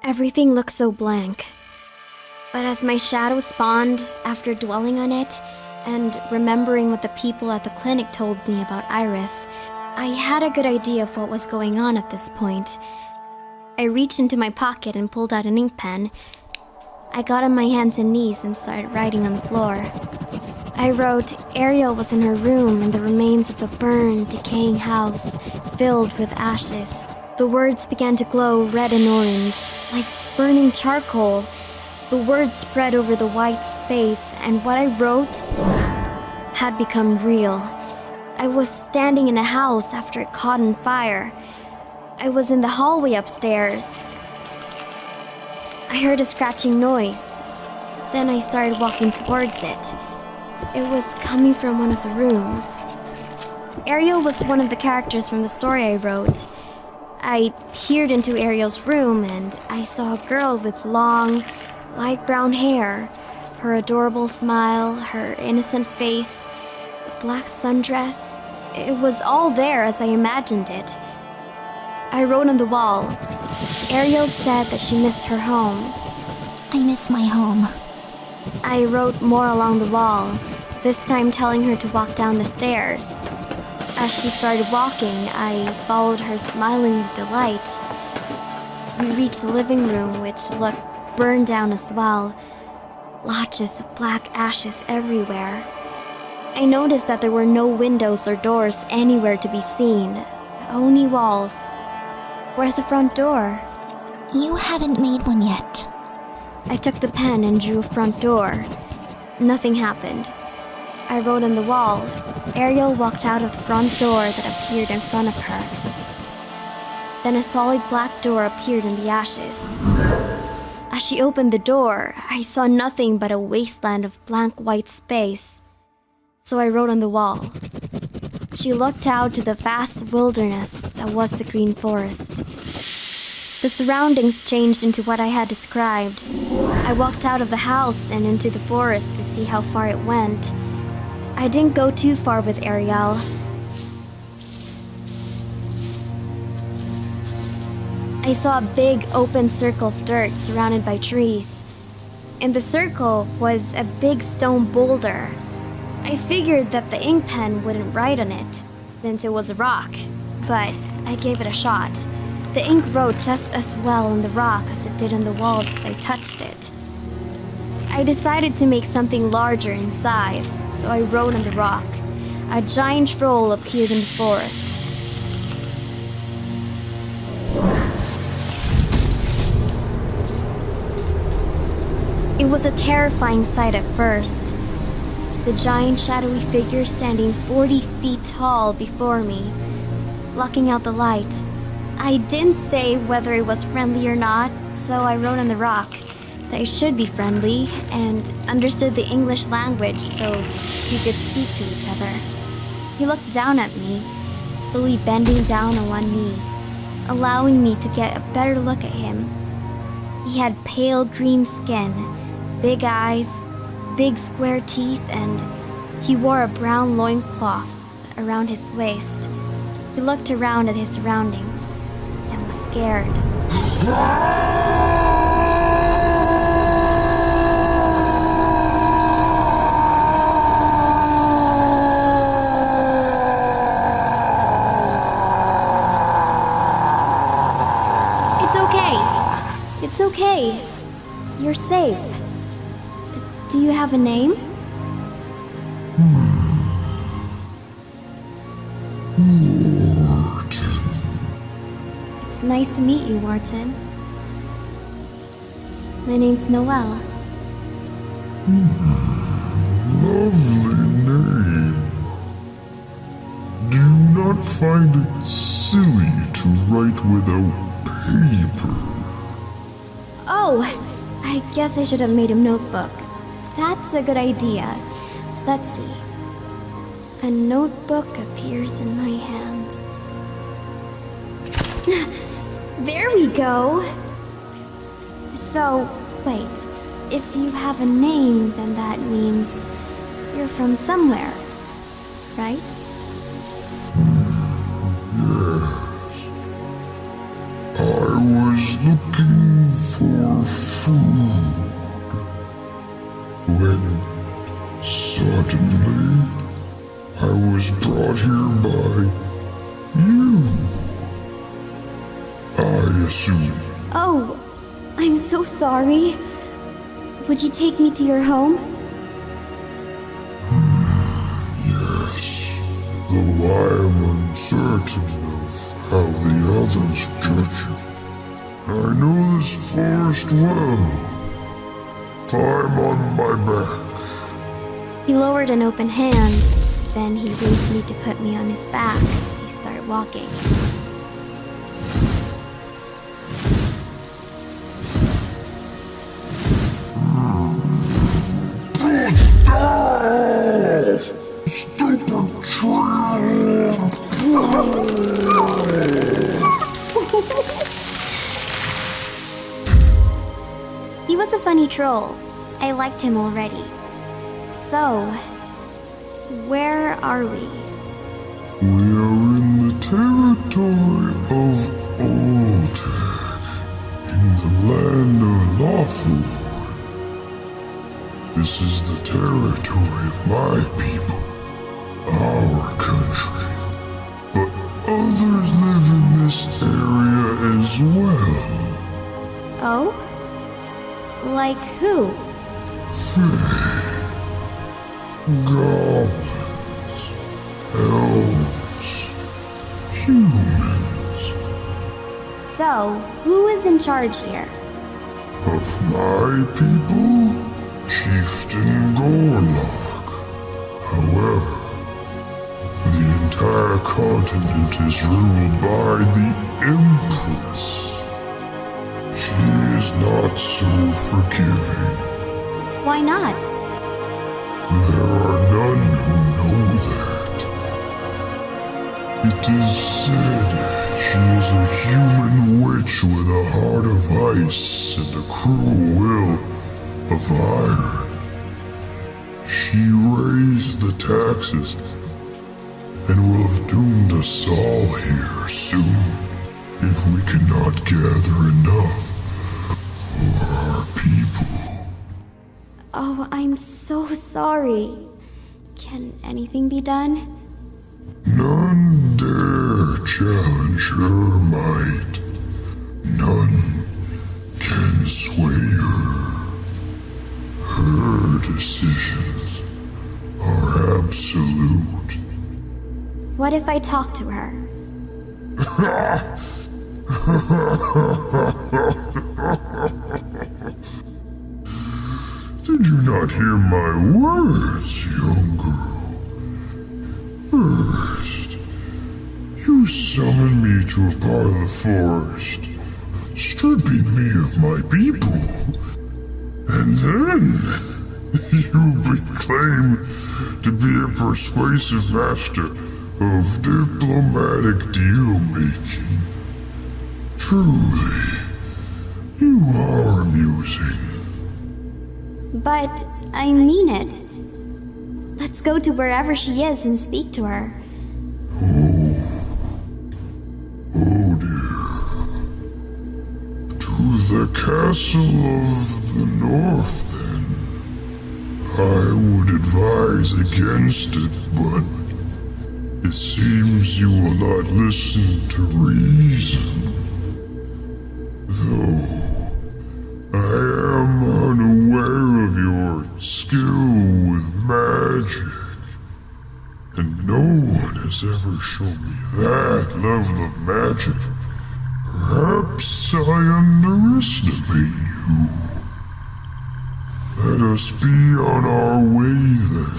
Everything looked so blank. But as my shadow spawned after dwelling on it and remembering what the people at the clinic told me about Iris, I had a good idea of what was going on at this point. I reached into my pocket and pulled out an ink pen. I got on my hands and knees and started writing on the floor. I wrote, Ariel was in her room in the remains of the burned, decaying house, filled with ashes. The words began to glow red and orange, like burning charcoal. The words spread over the white space, and what I wrote had become real. I was standing in a house after it caught on fire. I was in the hallway upstairs. I heard a scratching noise. Then I started walking towards it. It was coming from one of the rooms. Ariel was one of the characters from the story I wrote. I peered into Ariel's room and I saw a girl with long, light brown hair, her adorable smile, her innocent face, the black sundress. It was all there as I imagined it. I wrote on the wall. Ariel said that she missed her home. I miss my home. I wrote more along the wall, this time telling her to walk down the stairs. As she started walking, I followed her, smiling with delight. We reached the living room, which looked burned down as well. Blotches of black ashes everywhere. I noticed that there were no windows or doors anywhere to be seen, only walls. Where's the front door? You haven't made one yet. I took the pen and drew a front door. Nothing happened. I wrote on the wall. Ariel walked out of the front door that appeared in front of her. Then a solid black door appeared in the ashes. As she opened the door, I saw nothing but a wasteland of blank white space. So I wrote on the wall. She looked out to the vast wilderness that was the green forest. The surroundings changed into what I had described. I walked out of the house and into the forest to see how far it went. I didn't go too far with Ariel. I saw a big open circle of dirt surrounded by trees. In the circle was a big stone boulder. I figured that the ink pen wouldn't write on it, since it was a rock, but I gave it a shot. The ink wrote just as well on the rock as it did on the walls as I touched it. I decided to make something larger in size, so I wrote on the rock. A giant troll appeared in the forest. It was a terrifying sight at first. The giant shadowy figure standing 40 feet tall before me, blocking out the light. I didn't say whether it was friendly or not, so I wrote on the rock that it should be friendly and understood the English language so we could speak to each other. He looked down at me, slowly bending down on one knee, allowing me to get a better look at him. He had pale green skin, big eyes, big square teeth, and he wore a brown loincloth around his waist. He looked around at his surroundings and was scared. It's okay. You're safe. Do you have a name? Martin. It's nice to meet you, Martin. My name's Noel. Lovely name. Do you not find it silly to write without paper? Oh, I guess I should have made a notebook. That's a good idea. Let's see. A notebook appears in my hands. There we go! So, wait. If you have a name, then that means you're from somewhere, right? Yes. I was looking for food. When suddenly I was brought here by you, I assume. Oh, I'm so sorry. Would you take me to your home? Yes, though I am uncertain of how the others judge you. I know this forest well. Climb on my back. He lowered an open hand, then he raised me to put me on his back as he started walking. Stupid child! He was a funny troll. I liked him already. So, where are we? We are in the territory of Oltec, in the land of Lawful. This is the territory of my people, our country. But others live in this area as well. Oh? Like who? Fae, goblins, elves, humans. So, who is in charge here? Of my people, Chieftain Gorlock. However, the entire continent is ruled by the Empress. She is not so forgiving. Why not? There are none who know that. It is said she is a human witch with a heart of ice and a cruel will of iron. She raised the taxes and will have doomed us all here soon if we cannot gather enough for our people. Oh, I'm so sorry. Can anything be done? None dare challenge her might. None can sway her. Her decisions are absolute. What if I talk to her? Did you not hear my words, young girl? First, you summoned me to a part of the forest, stripping me of my people. And then, you claim to be a persuasive master of diplomatic deal-making. Truly, you are amusing. But I mean it. Let's go to wherever she is and speak to her. Oh dear. To the castle of the north, then. I would advise against it, but it seems you will not listen to reason. Though I am unaware of your skill with magic, and no one has ever shown me that level of magic. Perhaps I underestimate you. Let us be on our way then.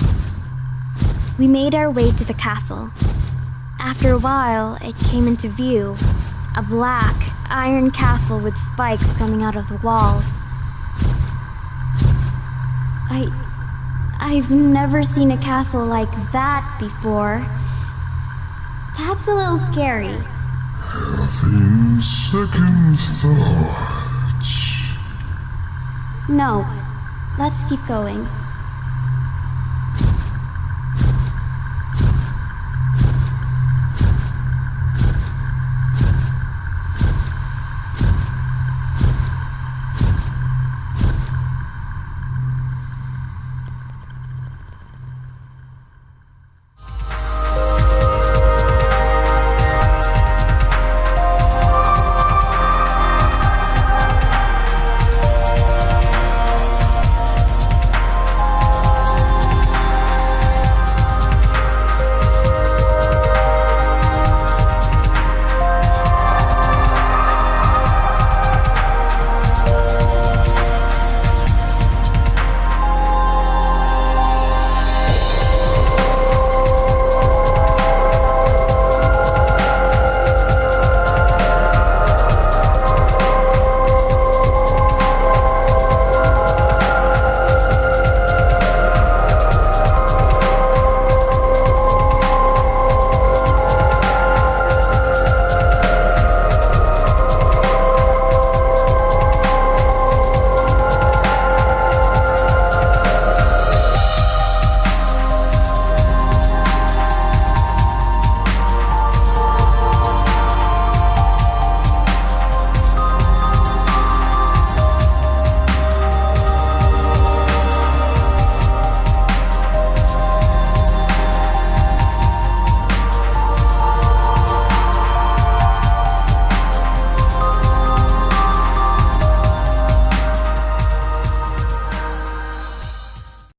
We made our way to the castle. After a while, it came into view. A black, iron castle with spikes coming out of the walls. I've never seen a castle like that before. That's a little scary. Having second thoughts. No, let's keep going.